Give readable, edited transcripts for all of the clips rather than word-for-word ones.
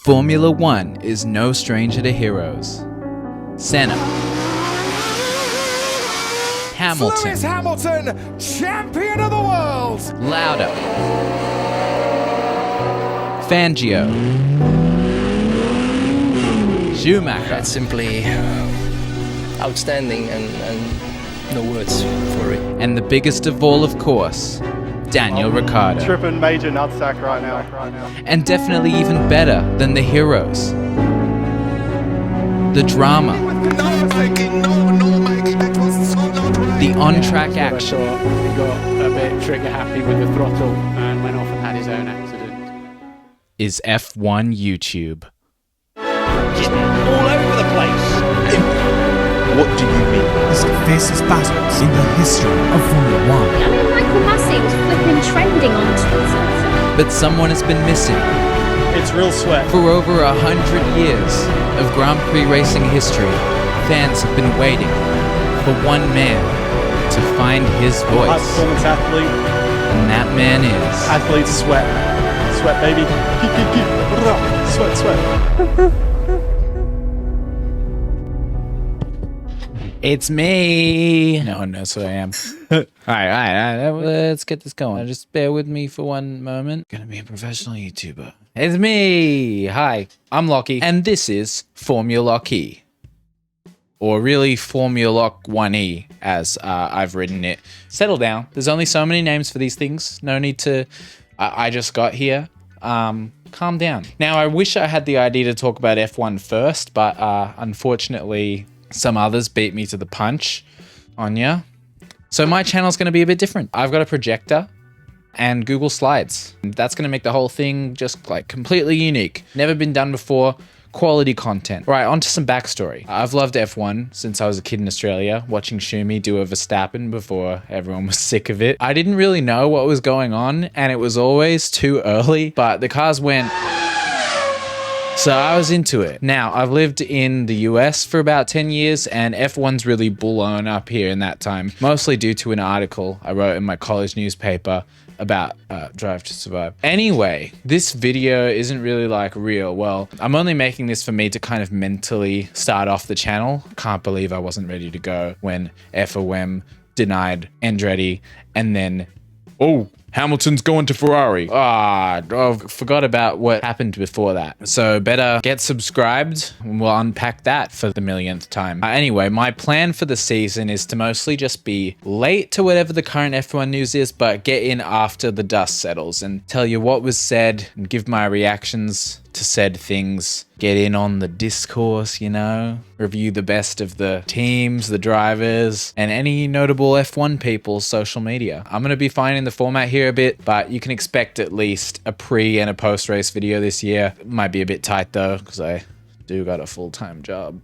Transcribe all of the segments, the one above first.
Formula One is no stranger to heroes. Senna, Hamilton, Lewis Hamilton, champion of the world! Lauda, Fangio, Schumacher, That's simply outstanding and no words for it. and the biggest of all, of course, Daniel Ricciardo. Tripping major nutsack right now. And definitely even better than the heroes. The drama, the on-track action, He got a bit trigger happy with the throttle and went off and had his own accident. is F1 YouTube. Just all over the place. What do you mean? It's the fiercest battles in the history of Formula One. I mean, Michael Massey was flipping trending on Twitter. But someone has been missing. It's real sweat. For over 100 years of Grand Prix racing history, fans have been waiting for one man to find his High voice. performance athlete. And that man is... Athletes sweat. Sweat, baby. Sweat, sweat. It's me! No one knows who I am. Alright, let's get this going. Just bear with me for one moment. Gonna be a professional YouTuber. It's me! Hi, I'm Lachie, and this is Formula Lachie. Or really Formula 1E, as I've written it. Settle down. There's only so many names for these things. No need to... I just got here. Calm down. Now, I wish I had the idea to talk about F1 first, but unfortunately... some others beat me to the punch on ya. So my channel's going to be a bit different. I've got a projector and Google Slides. That's going to make the whole thing just like completely unique. Never been done before. Quality content. Right, on to some backstory. I've loved F1 since I was a kid in Australia, watching Schumi do a Verstappen before everyone was sick of it. I didn't really know what was going on and it was always too early, but the cars went... So I was into it. Now, I've lived in the US for about 10 years and F1's really blown up here in that time, mostly due to an article I wrote in my college newspaper about Drive to Survive. Anyway, this video isn't really like real. Well, I'm only making this for me to kind of mentally start off the channel. Can't believe I wasn't ready to go when FOM denied Andretti and then, oh, Hamilton's going to Ferrari. I forgot about what happened before that. So better get subscribed and we'll unpack that for the millionth time. Anyway, my plan for the season is to mostly just be late to whatever the current F1 news is, but get in after the dust settles and tell you what was said and give my reactions to said things. Get in on the discourse, you know, review the best of the teams, the drivers, and any notable F1 people's social media. I'm going to be finding the format here a bit, but you can expect at least a pre and a post-race video this year. It might be a bit tight though, because I do got a full-time job.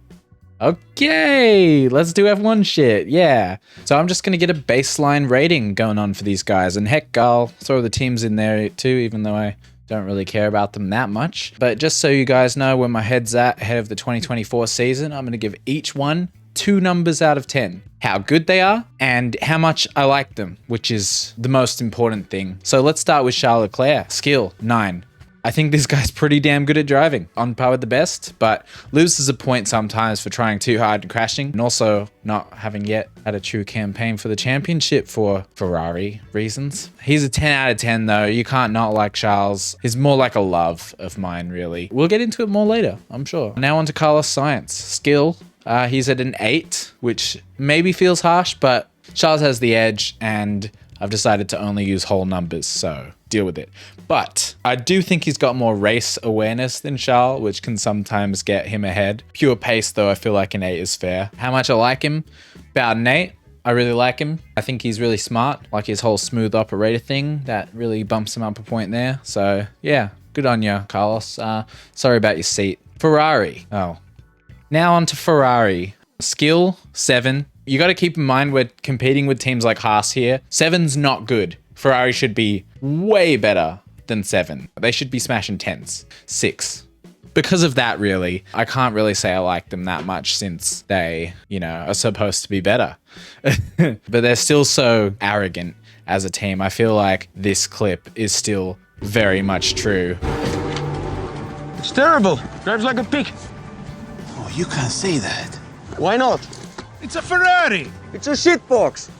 Okay, let's do F1 shit, yeah. So I'm just going to get a baseline rating going on for these guys, and heck, I'll throw the teams in there too, even though I don't really care about them that much. But just so you guys know where my head's at ahead of the 2024 season, I'm going to give each one 2 numbers out of 10. How good they are and how much I like them, which is the most important thing. So let's start with Charles Leclerc. Skill, 9. I think this guy's pretty damn good at driving, on par with the best, but loses a point sometimes for trying too hard and crashing, and also not having yet had a true campaign for the championship for Ferrari reasons. He's a 10 out of 10 though. You can't not like Charles. He's more like a love of mine, really. We'll get into it more later, I'm sure. Now on to Carlos Sainz. Skill, he's at an 8, which maybe feels harsh, but Charles has the edge and I've decided to only use whole numbers, so deal with it. But I do think he's got more race awareness than Charles, which can sometimes get him ahead. Pure pace, though, I feel like an 8 is fair. How much I like him? About an 8. I really like him. I think he's really smart, like his whole smooth operator thing. That really bumps him up a point there. So, yeah, good on you, Carlos. Sorry about your seat. Ferrari. Oh. Now on to Ferrari. Skill, 7. You got to keep in mind we're competing with teams like Haas here. 7's not good. Ferrari should be way better than 7. They should be smashing 10s. 6. Because of that, really, I can't really say I like them that much since they, you know, are supposed to be better. But they're still so arrogant as a team. I feel like this clip is still very much true. It's terrible. Drives like a pig. Oh, you can't say that. Why not? It's a Ferrari. It's a shitbox.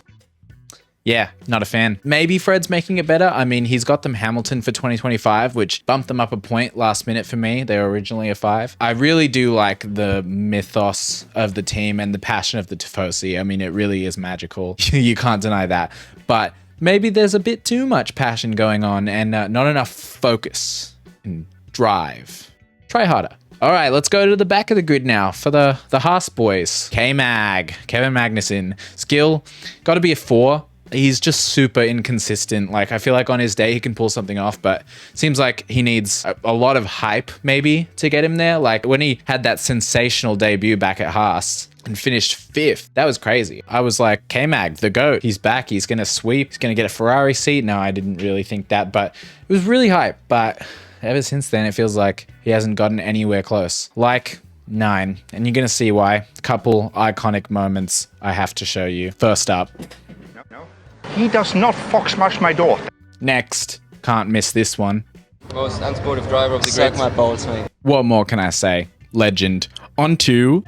Yeah, not a fan. Maybe Fred's making it better. I mean, he's got them Hamilton for 2025, which bumped them up a point last minute for me. They were originally a 5. I really do like the mythos of the team and the passion of the Tifosi. I mean, it really is magical. You can't deny that. But maybe there's a bit too much passion going on and not enough focus and drive. Try harder. All right, let's go to the back of the grid now for the Haas boys. K-Mag, Kevin Magnussen. Skill, got to be a 4. He's just super inconsistent. Like, I feel like on his day, he can pull something off, but seems like he needs a lot of hype maybe to get him there. Like when he had that sensational debut back at Haas and finished 5th, that was crazy. I was like, K-Mag, the GOAT, he's back. He's going to sweep. He's going to get a Ferrari seat. No, I didn't really think that, but it was really hype. But ever since then, it feels like he hasn't gotten anywhere close. Like 9, and you're going to see why. A couple iconic moments I have to show you. First up. He does not fox smash my door. Next, can't miss this one. Most unsportive driver of the grid. Suck my balls, mate. What more can I say? Legend. On to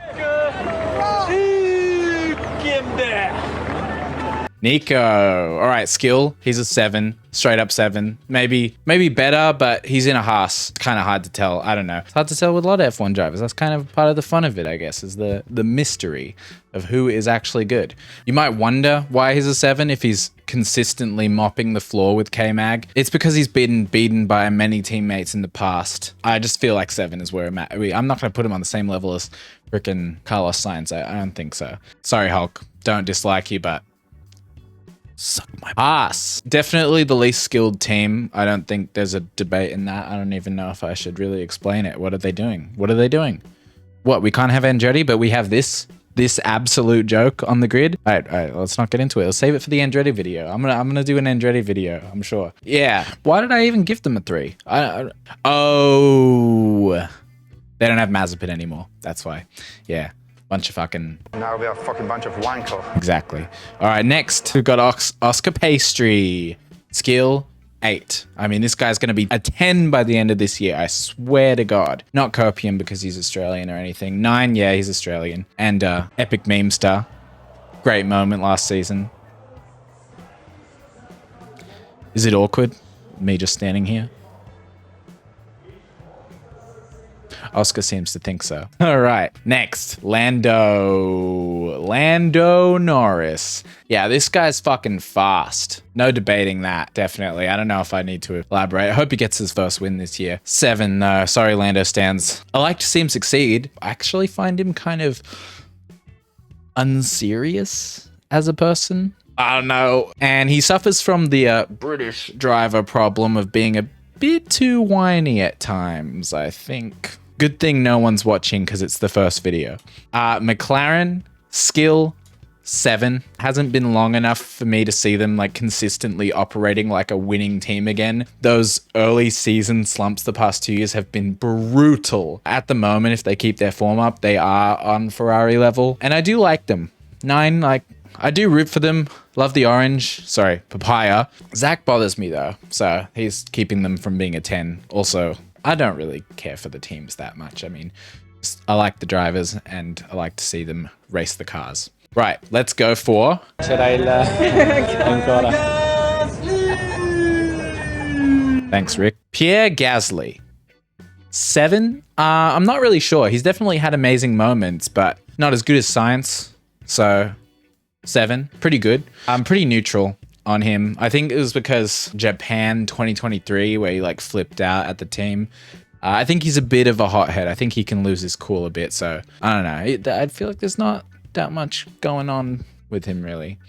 Nico. All right, skill. He's a 7, straight up 7. Maybe better, but he's in a Haas. Kind of hard to tell. I don't know. It's hard to tell with a lot of F1 drivers. That's kind of part of the fun of it, I guess, is the mystery of who is actually good. You might wonder why he's a 7 if he's consistently mopping the floor with K-Mag. It's because he's been beaten by many teammates in the past. I just feel like 7 is where I'm at. I'm not going to put him on the same level as frickin' Carlos Sainz. I don't think so. Sorry, Hulk. Don't dislike you, but suck my ass. Definitely the least skilled team. I don't think there's a debate in that. I don't even know if I should really explain it. What are they doing? What are they doing? What, we can't have Andretti, but we have this absolute joke on the grid? All right, let's not get into it. Let's save it for the Andretti video. I'm gonna do an Andretti video, I'm sure. Yeah. Why did I even give them a 3? Oh, they don't have Mazepin anymore. That's why. Yeah. Bunch of fucking... Now we are a fucking bunch of wanker. Exactly. All right, next we've got Oscar Pastry. Skill, 8. I mean, this guy's going to be a 10 by the end of this year. I swear to God. Not Copium because he's Australian or anything. 9, yeah, he's Australian. And epic meme star. Great moment last season. Is it awkward? Me just standing here? Oscar seems to think so. All right, next, Lando Norris. Yeah, this guy's fucking fast. No debating that, definitely. I don't know if I need to elaborate. I hope he gets his first win this year. 7, though. Sorry, Lando stands. I like to see him succeed. I actually find him kind of unserious as a person. I don't know. And he suffers from the British driver problem of being a bit too whiny at times, I think. Good thing no one's watching because it's the first video. McLaren, skill, 7. Hasn't been long enough for me to see them like consistently operating like a winning team again. Those early season slumps the past 2 years have been brutal. At the moment, if they keep their form up, they are on Ferrari level. And I do like them. 9, like, I do root for them. Love the orange. Sorry, papaya. Zach bothers me though, so he's keeping them from being a 10. Also, I don't really care for the teams that much. I mean, I like the drivers and I like to see them race the cars. Right, let's go for... Thanks, Rick. Pierre Gasly. 7? I'm not really sure. He's definitely had amazing moments, but not as good as Science. So, 7. Pretty good. I'm pretty neutral on him. I think it was because Japan 2023 where he like flipped out at the team. I think he's a bit of a hothead. I think he can lose his cool a bit. So I don't know. I feel like there's not that much going on with him really.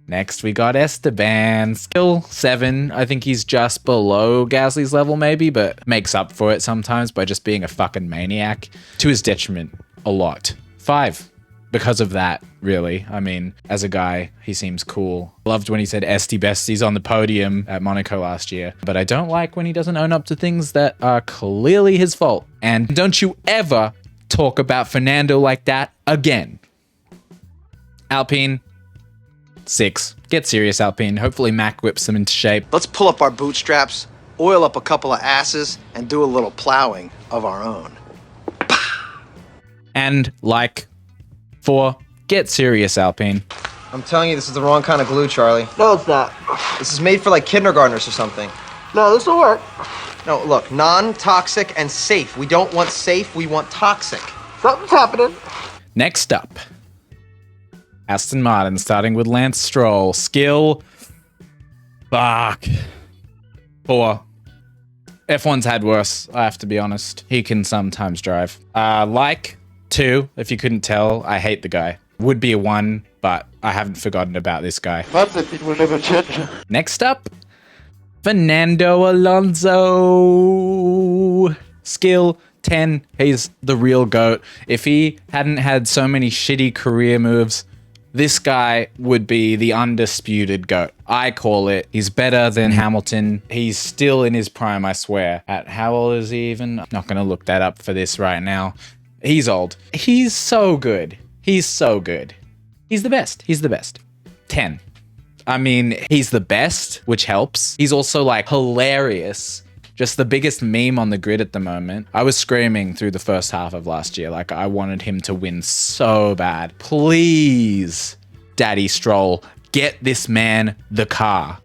Next we got Esteban. Skill 7. I think he's just below Gasly's level maybe, but makes up for it sometimes by just being a fucking maniac. To his detriment a lot. 5. Because of that, really. I mean, as a guy, he seems cool. Loved when he said Esty Besties on the podium at Monaco last year. But I don't like when he doesn't own up to things that are clearly his fault. And don't you ever talk about Fernando like that again. Alpine, 6. Get serious, Alpine. Hopefully Mac whips them into shape. Let's pull up our bootstraps oil up a couple of asses, and do a little plowing of our own. And like 4, get serious, Alpine. I'm telling you, this is the wrong kind of glue, Charlie. No, it's not. This is made for like kindergartners or something. No, this will work. No, look, non-toxic and safe. We don't want safe, we want toxic. Something's happening. Next up, Aston Martin, starting with Lance Stroll. Skill, fuck. 4. F1's had worse, I have to be honest. He can sometimes drive. Like 2, if you couldn't tell, I hate the guy. Would be a 1, but I haven't forgotten about this guy. That's it, it will never change. Next up, Fernando Alonso. Skill 10. He's the real GOAT. If he hadn't had so many shitty career moves, this guy would be the undisputed GOAT. I call it. He's better than Hamilton. He's still in his prime, I swear. At how old is he even? I'm not going to look that up for this right now. He's old. He's so good. He's so good. He's the best. He's the best. 10. I mean, he's the best, which helps. He's also like hilarious. Just the biggest meme on the grid at the moment. I was screaming through the first half of last year. Like, I wanted him to win so bad. Please, Daddy Stroll, get this man the car.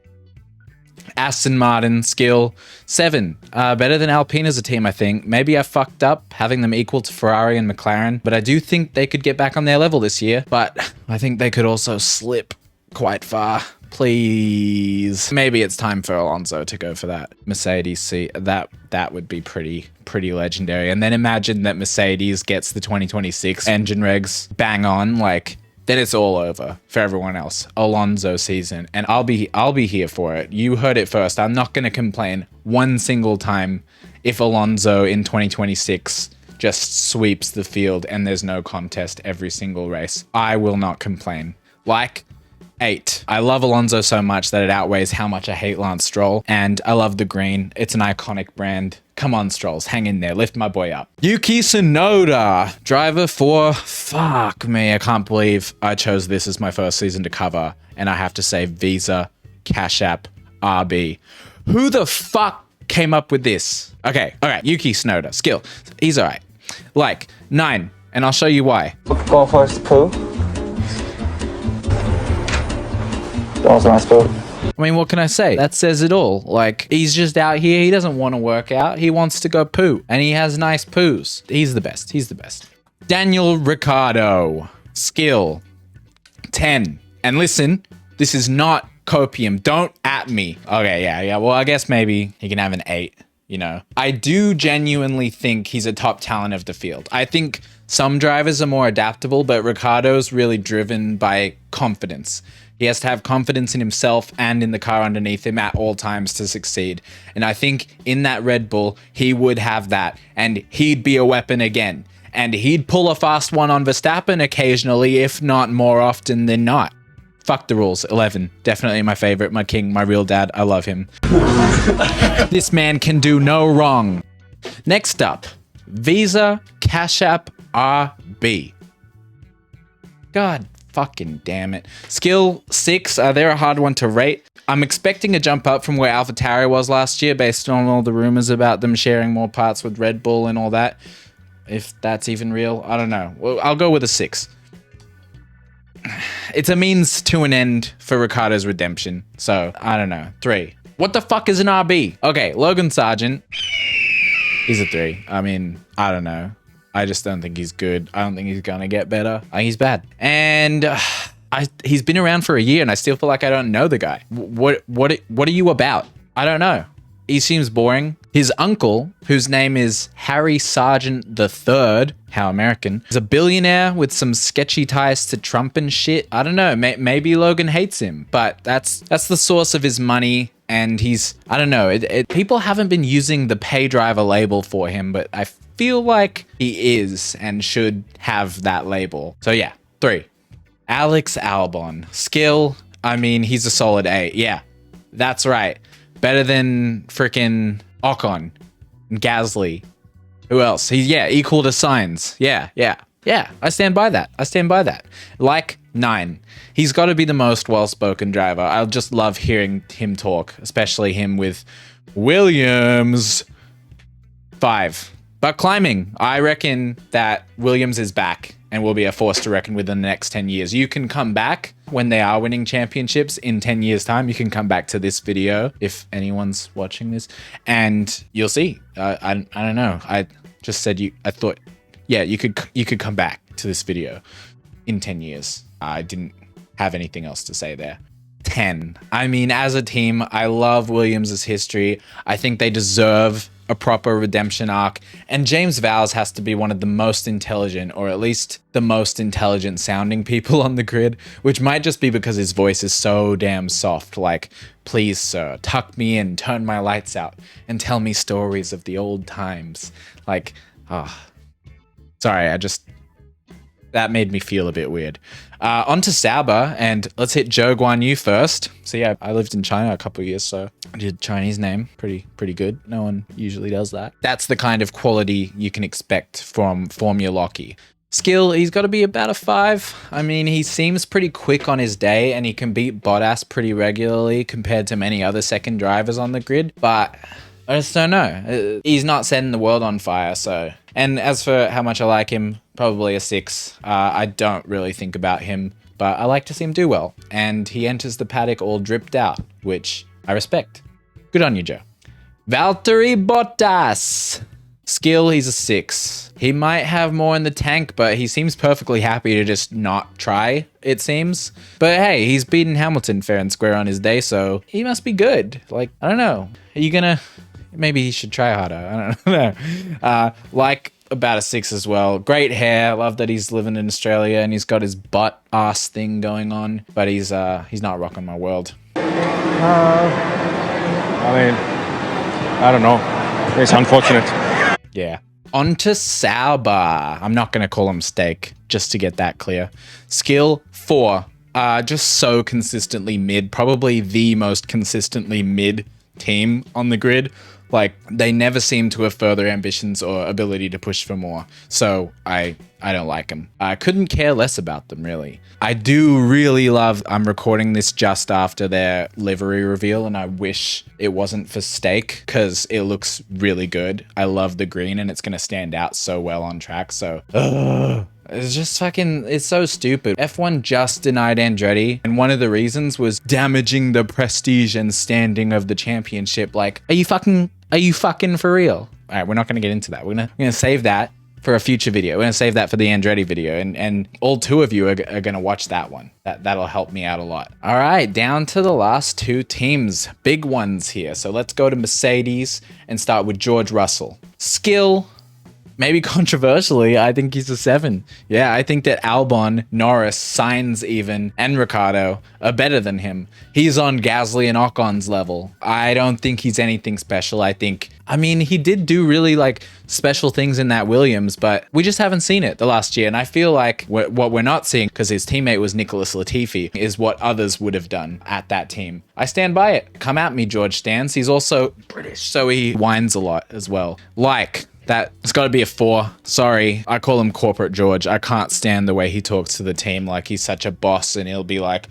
Aston Martin, skill 7. Better than Alpine as a team, I think. Maybe I fucked up having them equal to Ferrari and McLaren, but I do think they could get back on their level this year. But I think they could also slip quite far. Please. Maybe it's time for Alonso to go for that Mercedes seat. That would be pretty legendary. And then imagine that Mercedes gets the 2026 engine regs bang on, like, then it's all over for everyone else. Alonso season, and I'll be here for it. You heard it first. I'm not going to complain one single time if Alonso in 2026 just sweeps the field and there's no contest every single race. I will not complain. Like 8. I love Alonso so much that it outweighs how much I hate Lance Stroll, and I love the green. It's an iconic brand. Come on, Strolls, hang in there. Lift my boy up. Yuki Tsunoda, driver 4. Fuck me, I can't believe I chose this as my first season to cover, and I have to say Visa, Cash App, RB. Who the fuck came up with this? Okay, all right, Yuki Tsunoda, skill. He's all right. Like 9, and I'll show you why. Go first, poo. That was a nice poo. I mean, what can I say? That says it all. Like, he's just out here. He doesn't want to work out. He wants to go poo. And he has nice poos. He's the best. He's the best. Daniel Ricciardo. Skill 10. And listen, this is not copium. Don't at me. Okay, yeah. Well, I guess maybe he can have an 8, you know. I do genuinely think he's a top talent of the field. I think some drivers are more adaptable, but Ricciardo's really driven by confidence. He has to have confidence in himself and in the car underneath him at all times to succeed. And I think in that Red Bull, he would have that. And he'd be a weapon again. And he'd pull a fast one on Verstappen occasionally, if not more often than not. Fuck the rules. 11. Definitely my favorite, my king, my real dad. I love him. This man can do no wrong. Next up, Visa, Cash App, RB. God fucking damn it. Skill 6, they're a hard one to rate. I'm expecting a jump up from where AlphaTauri was last year based on all the rumors about them sharing more parts with Red Bull and all that. If that's even real, I don't know. Well, I'll go with a 6. It's a means to an end for Ricciardo's redemption. So, I don't know. 3. What the fuck is an RB? Okay, Logan Sargent. He's a 3. I mean, I don't know. I just don't think he's good. I don't think he's gonna get better. I think he's bad. And he's been around for a year and I still feel like I don't know the guy. What are you about? I don't know. He seems boring. His uncle, whose name is Harry Sargent III, how American, is a billionaire with some sketchy ties to Trump and shit. I don't know. Maybe Logan hates him, but that's the source of his money. And he's, I don't know. People haven't been using the pay driver label for him, but I feel like he is and should have that label. So yeah, 3. Alex Albon. Skill, I mean, he's a solid 8. Yeah, that's right. Better than freaking Ocon and Gasly. Who else? He's, yeah, equal to Sainz. Yeah. I stand by that. Like 9. He's got to be the most well-spoken driver. I just love hearing him talk, especially him with Williams, 5. But climbing, I reckon that Williams is back and will be a force to reckon with in the next 10 years. You can come back when they are winning championships in 10 years time. You can come back to this video if anyone's watching this and you'll see. I don't know. I just said I thought, yeah, you could come back to this video in 10 years. I didn't have anything else to say there. 10. I mean, as a team, I love Williams' history. I think they deserve a proper redemption arc. And James Vowles has to be one of the most intelligent, or at least the most intelligent sounding people on the grid, which might just be because his voice is so damn soft. Like, please, sir, tuck me in, turn my lights out, and tell me stories of the old times. Like, sorry, that made me feel a bit weird. On to Sauber, and let's hit Zhou Guanyu first. So yeah, I lived in China a couple of years, so I did Chinese name pretty good. No one usually does that. That's the kind of quality you can expect from Formula Lachie. Skill, he's got to be about a 5. I mean, he seems pretty quick on his day, and he can beat Bottas pretty regularly compared to many other second drivers on the grid, but I just don't know. He's not setting the world on fire, so. And as for how much I like him, probably a 6. I don't really think about him, but I like to see him do well. And he enters the paddock all dripped out, which I respect. Good on you, Joe. Valtteri Bottas. Skill, he's a 6. He might have more in the tank, but he seems perfectly happy to just not try, it seems. But hey, he's beaten Hamilton fair and square on his day, so he must be good. Like, I don't know. Are you gonna... Maybe he should try harder. I don't know. Like about a 6 as well. Great hair. Love that he's living in Australia and he's got his butt ass thing going on. But he's not rocking my world. I mean, I don't know. It's unfortunate. Yeah. On to Sauber. I'm not going to call him Steak, just to get that clear. Skill, 4. Just so consistently mid. Probably the most consistently mid team on the grid. Like, they never seem to have further ambitions or ability to push for more. So I don't like them. I couldn't care less about them, really. I do really love, I'm recording this just after their livery reveal, and I wish it wasn't for Steak because it looks really good. I love the green and it's going to stand out so well on track. So, it's just fucking, it's so stupid. F1 just denied Andretti, and one of the reasons was damaging the prestige and standing of the championship. Like, are you fucking for real? All right, we're not going to get into that. We're gonna save that for a future video. We're gonna save that for the Andretti video, and all 2 of you are gonna watch that one. That'll help me out a lot. All right, down to the last 2 teams, big ones here. So let's go to Mercedes and start with George Russell. Skill. Maybe controversially, I think he's a 7. Yeah, I think that Albon, Norris, Sainz even, and Ricciardo are better than him. He's on Gasly and Ocon's level. I don't think he's anything special. I mean, he did do really like special things in that Williams, but we just haven't seen it the last year. And I feel like what we're not seeing, because his teammate was Nicholas Latifi, is what others would have done at that team. I stand by it. Come at me, George Stans. He's also British, so he whines a lot as well. Like... It's got to be a 4. Sorry, I call him Corporate George. I can't stand the way he talks to the team like he's such a boss, and he'll be like,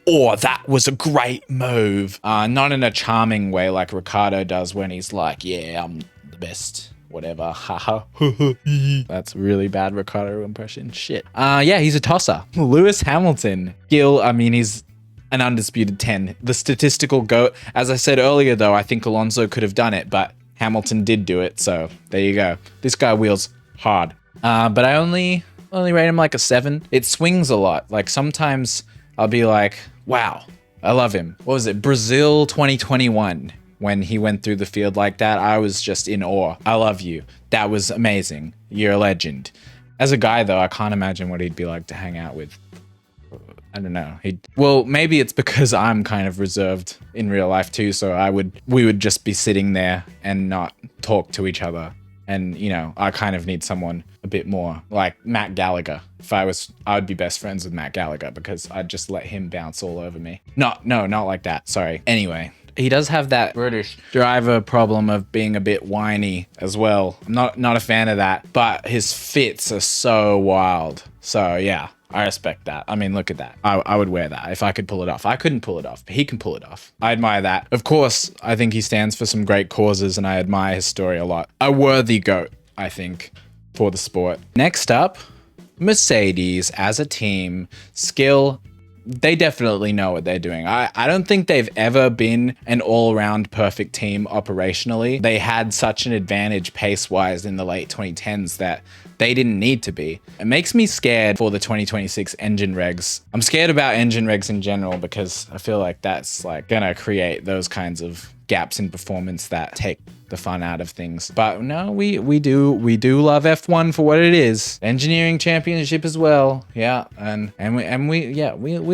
oh, that was a great move. Not in a charming way like Ricciardo does when he's like, yeah, I'm the best. Whatever. Haha. That's really bad Ricciardo impression. Shit. Yeah, he's a tosser. Lewis Hamilton. Gil, I mean, he's an undisputed 10. The statistical GOAT. As I said earlier, though, I think Alonso could have done it, but Hamilton did do it, so there you go. This guy wheels hard. But I only rate him like a 7. It swings a lot. Like, sometimes I'll be like, wow, I love him. What was it? Brazil 2021. When he went through the field like that, I was just in awe. I love you. That was amazing. You're a legend. As a guy, though, I can't imagine what he'd be like to hang out with. I don't know. Well, maybe it's because I'm kind of reserved in real life too, so we would just be sitting there and not talk to each other. And, you know, I kind of need someone a bit more like Matt Gallagher. I would be best friends with Matt Gallagher because I'd just let him bounce all over me. No, not like that. Sorry. Anyway, he does have that British driver problem of being a bit whiny as well. I'm not a fan of that, but his fits are so wild. So yeah, I respect that. I mean, look at that. I would wear that if I could pull it off. I couldn't pull it off, but he can pull it off. I admire that. Of course, I think he stands for some great causes and I admire his story a lot. A worthy GOAT, I think, for the sport. Next up, Mercedes as a team, skill. They definitely know what they're doing. I don't think they've ever been an all-around perfect team operationally. They had such an advantage pace-wise in the late 2010s that they didn't need to be. It makes me scared for the 2026 engine regs. I'm scared about engine regs in general because I feel like that's like gonna create those kinds of gaps in performance that take the fun out of things. But no, we do love F1 for what it is. Engineering championship as well. Yeah, and we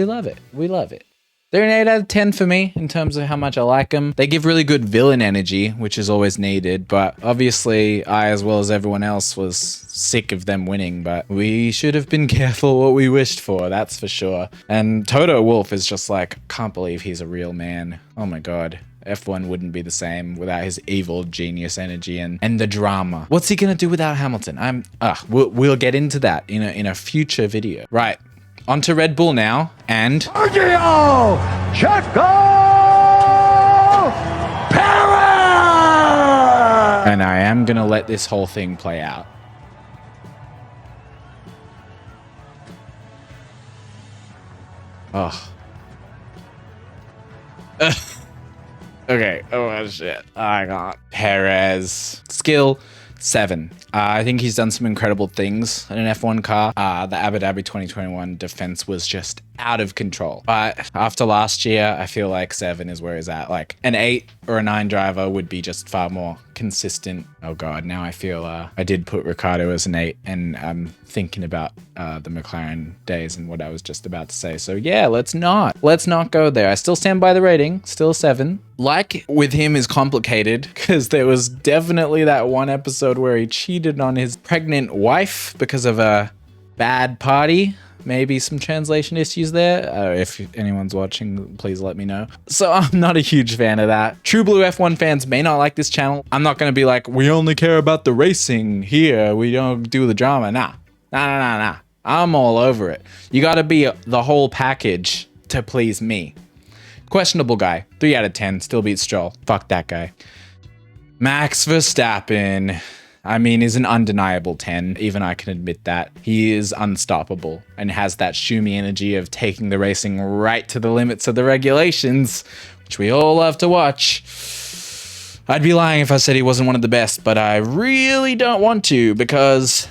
love it. We love it. They're an 8 out of 10 for me in terms of how much I like them. They give really good villain energy, which is always needed, but obviously I, as well as everyone else, was sick of them winning, but we should have been careful what we wished for, that's for sure. And Toto Wolff is just like, can't believe he's a real man. Oh my God. F1 wouldn't be the same without his evil genius energy and the drama. What's he gonna do without Hamilton? We'll get into that in a future video. Right, on to Red Bull now, and Sergio Checo Perez! and I am gonna let this whole thing play out. Oh. Okay. Oh shit. I got Perez. Skill 7. I think he's done some incredible things in an F1 car. The Abu Dhabi 2021 defense was just out of control. But after last year, I feel like 7 is where he's at. Like an 8 or a 9 driver would be just far more consistent. Oh God, now I feel I did put Ricardo as an 8 and I'm thinking about the McLaren days and what I was just about to say. So yeah, let's not go there. I still stand by the rating, still 7. Like with him is complicated because there was definitely that one episode where he cheated on his pregnant wife because of a bad party. Maybe some translation issues there. If anyone's watching, please let me know. So I'm not a huge fan of that. True Blue F1 fans may not like this channel. I'm not going to be like, we only care about the racing here. We don't do the drama. Nah. I'm all over it. You got to be the whole package to please me. Questionable guy. 3 out of 10. Still beats Stroll. Fuck that guy. Max Verstappen. I mean, is an undeniable 10. Even I can admit that. He is unstoppable and has that Schumi energy of taking the racing right to the limits of the regulations, which we all love to watch. I'd be lying if I said he wasn't one of the best, but I really don't want to because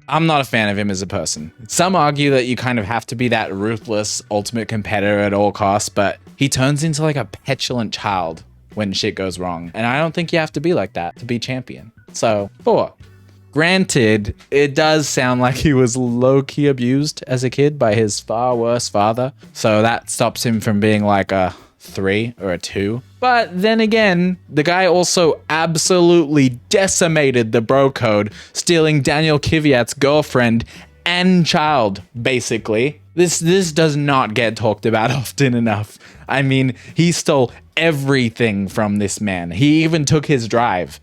I'm not a fan of him as a person. Some argue that you kind of have to be that ruthless ultimate competitor at all costs, but he turns into like a petulant child when shit goes wrong. And I don't think you have to be like that to be champion. So 4. Granted, it does sound like he was low-key abused as a kid by his far worse father. So that stops him from being like a 3 or a 2. But then again, the guy also absolutely decimated the bro code, stealing Daniel Kvyat's girlfriend and child, basically. This does not get talked about often enough. I mean, he stole everything from this man. He even took his drive.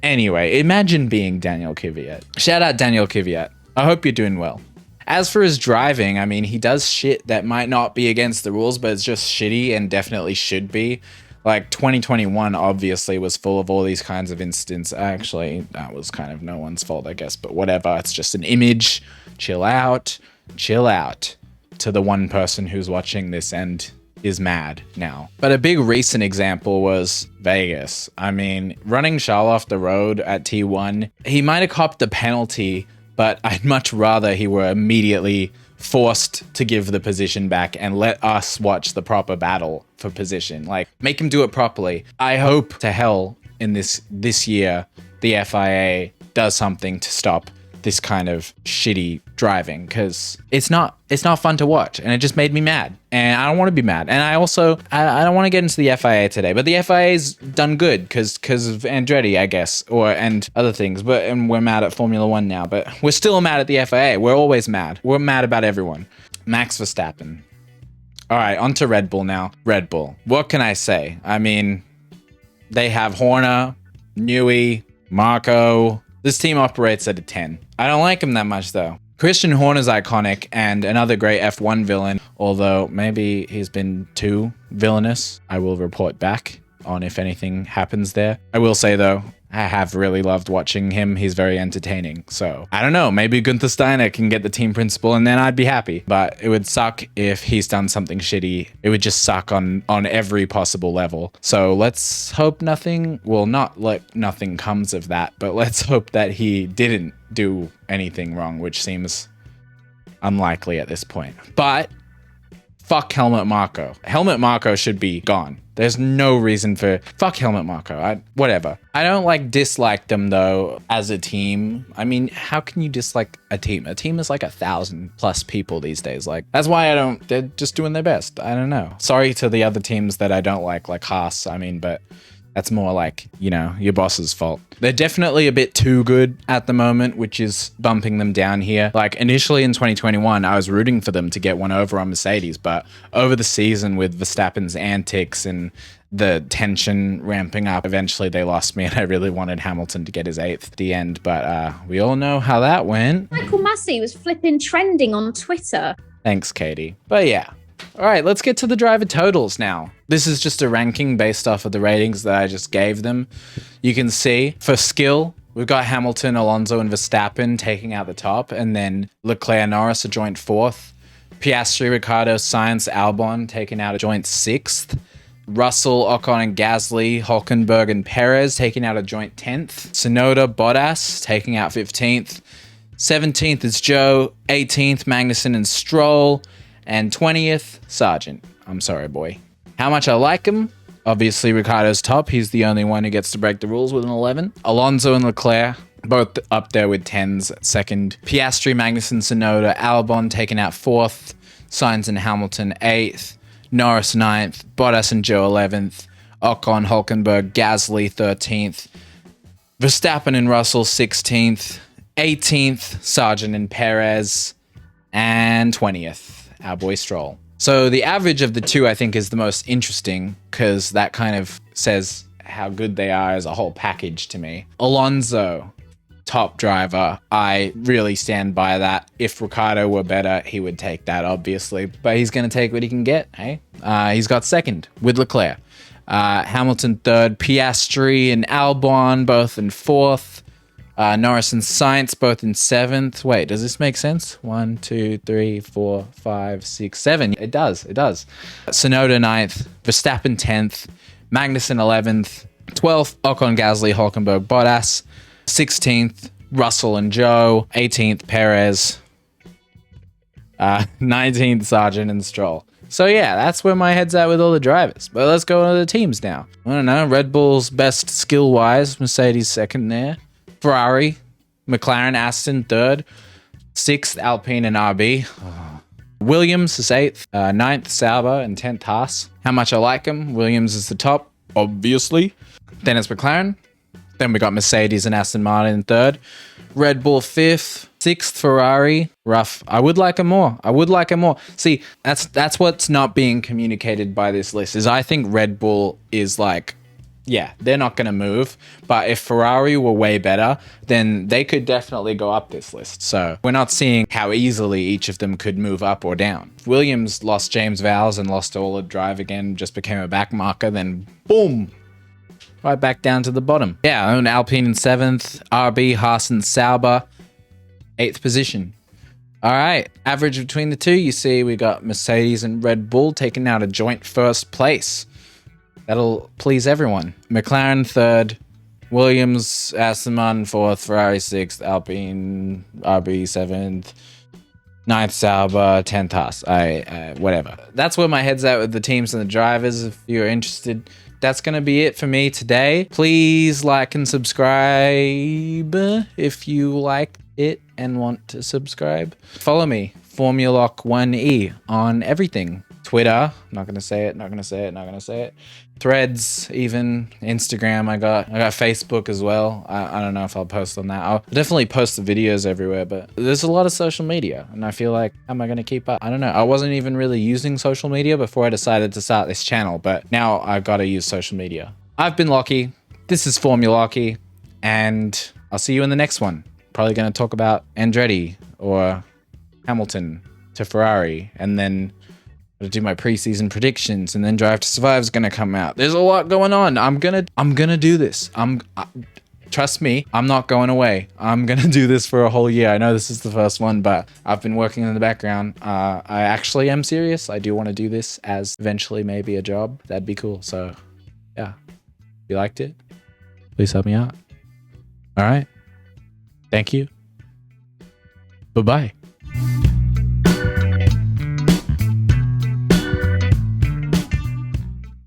Anyway, imagine being Daniel Kvyat. Shout out Daniel Kvyat. I hope you're doing well. As for his driving, I mean, he does shit that might not be against the rules, but it's just shitty and definitely should be. Like 2021 obviously was full of all these kinds of incidents. Actually, that was kind of no one's fault, I guess, but whatever. It's just an image. Chill out to the one person who's watching this and is mad now. But a big recent example was Vegas. I mean, running Charles off the road at T1, he might have copped the penalty, but I'd much rather he were immediately forced to give the position back and let us watch the proper battle for position. Like, make him do it properly. I hope to hell in this year the FIA does something to stop this kind of shitty driving, because it's not fun to watch, and it just made me mad, and I don't want to be mad. And I don't want to get into the FIA today, but the FIA's done good because of Andretti, I guess, and other things, and we're mad at Formula 1 now, but we're still mad at the FIA. We're always mad. We're mad about everyone. Max Verstappen. All right, on to Red Bull now. Red Bull. What can I say? I mean, they have Horner, Newey, Marco. This team operates at a 10. I don't like him that much, though. Christian Horner's iconic and another great F1 villain, although maybe he's been too villainous. I will report back on if anything happens there. I will say, though, I have really loved watching him. He's very entertaining. So I don't know, maybe Gunther Steiner can get the team principal and then I'd be happy. But it would suck if he's done something shitty. It would just suck on every possible level. So let's hope nothing, well, not like nothing comes of that, but let's hope that he didn't do anything wrong, which seems unlikely at this point. But fuck Helmut Marko. Helmut Marko should be gone. There's no reason for fuck Helmut Marko. Whatever. I don't dislike them though as a team. I mean, how can you dislike a team? A team is like 1,000+ people these days. That's why they're just doing their best. I don't know. Sorry to the other teams that I don't like Haas. I mean, but that's more your boss's fault. They're definitely a bit too good at the moment, which is bumping them down here. Initially in 2021, I was rooting for them to get one over on Mercedes, but over the season with Verstappen's antics and the tension ramping up, eventually they lost me and I really wanted Hamilton to get his 8th at the end, but we all know how that went. Michael Massey was flipping trending on Twitter. Thanks, Katie. But yeah. All right, let's get to the driver totals now. This is just a ranking based off of the ratings that I just gave them. You can see for skill, we've got Hamilton, Alonso, and Verstappen taking out the top, and then Leclerc, Norris a joint 4th. Piastri, Ricciardo, Sainz, Albon taking out a joint 6th. Russell, Ocon, and Gasly, Hulkenberg, and Perez taking out a joint 10th. Tsunoda, Bottas taking out 15th. 17th is Joe. 18th, Magnussen and Stroll. And 20th, Sargent. I'm sorry, boy. How much I like him? Obviously, Ricciardo's top. He's the only one who gets to break the rules with an 11. Alonso and Leclerc, both up there with 10s at second. Piastri, Magnussen, Tsunoda, Albon taking out 4th. Sainz and Hamilton 8th. Norris 9th. Bottas and Joe 11th. Ocon, Hulkenberg, Gasly 13th. Verstappen and Russell 16th. 18th, Sargent and Perez. And 20th. Our boy Stroll. So the average of the two, I think, is the most interesting because that kind of says how good they are as a whole package to me. Alonso, top driver. I really stand by that. If Ricciardo were better, he would take that, obviously. But he's going to take what he can get, hey? He's got 2nd with Leclerc. Hamilton 3rd. Piastri and Albon both in 4th. Norris and Sainz both in 7th. Wait, does this make sense? 1, 2, 3, 4, 5, 6, 7. It does. Tsunoda 9th. Verstappen 10th. Magnussen 11th. 12th, Ocon, Gasly, Hulkenberg, Bottas. 16th, Russell and Joe. 18th, Perez. 19th, Sargent and Stroll. So yeah, that's where my head's at with all the drivers. But let's go into the teams now. I don't know, Red Bull's best skill-wise. Mercedes 2nd there. Ferrari, McLaren, Aston 3rd, 6th, Alpine and RB. Williams is 8th, 9th, Sauber, and 10th, Haas. How much I like him? Williams is the top, obviously. Then it's McLaren. Then we got Mercedes and Aston Martin in 3rd. Red Bull 5th, 6th, Ferrari. Rough. I would like him more. See, that's what's not being communicated by this list, is I think Red Bull is yeah, they're not going to move. But if Ferrari were way better, then they could definitely go up this list. So we're not seeing how easily each of them could move up or down. If Williams lost James Vowles and lost all the drive again, just became a back marker, then boom, right back down to the bottom. Yeah, I own Alpine in 7th, RB, Haas and Sauber, 8th position. All right, average between the two, you see we got Mercedes and Red Bull taking out a joint 1st place. That'll please everyone. McLaren 3rd, Williams, Aston Martin 4th, Ferrari 6th, Alpine, RB 7th, 9th, Sauber, 10th, Haas. Whatever. That's where my head's at with the teams and the drivers. If you're interested, that's going to be it for me today. Please like and subscribe if you like it and want to subscribe. Follow me, FormulaLock1E, on everything. Twitter, not going to say it. Threads, even Instagram. I got Facebook as well. I don't know if I'll post on that. I'll definitely post the videos everywhere, but there's a lot of social media and I feel like, how am I going to keep up? I don't know. I wasn't even really using social media before I decided to start this channel, but now I've got to use social media. I've been Lachie. This is Formula Lachie, and I'll see you in the next one. Probably going to talk about Andretti or Hamilton to Ferrari, and then to do my preseason predictions, and then Drive to Survive is gonna come out. There's a lot going on. I'm gonna do this. Trust me, I'm not going away. I'm gonna do this for a whole year. I know this is the first one, but I've been working in the background. I actually am serious. I do want to do this as eventually maybe a job. That'd be cool. So yeah, if you liked it, please help me out. All right. Thank you. Bye-bye.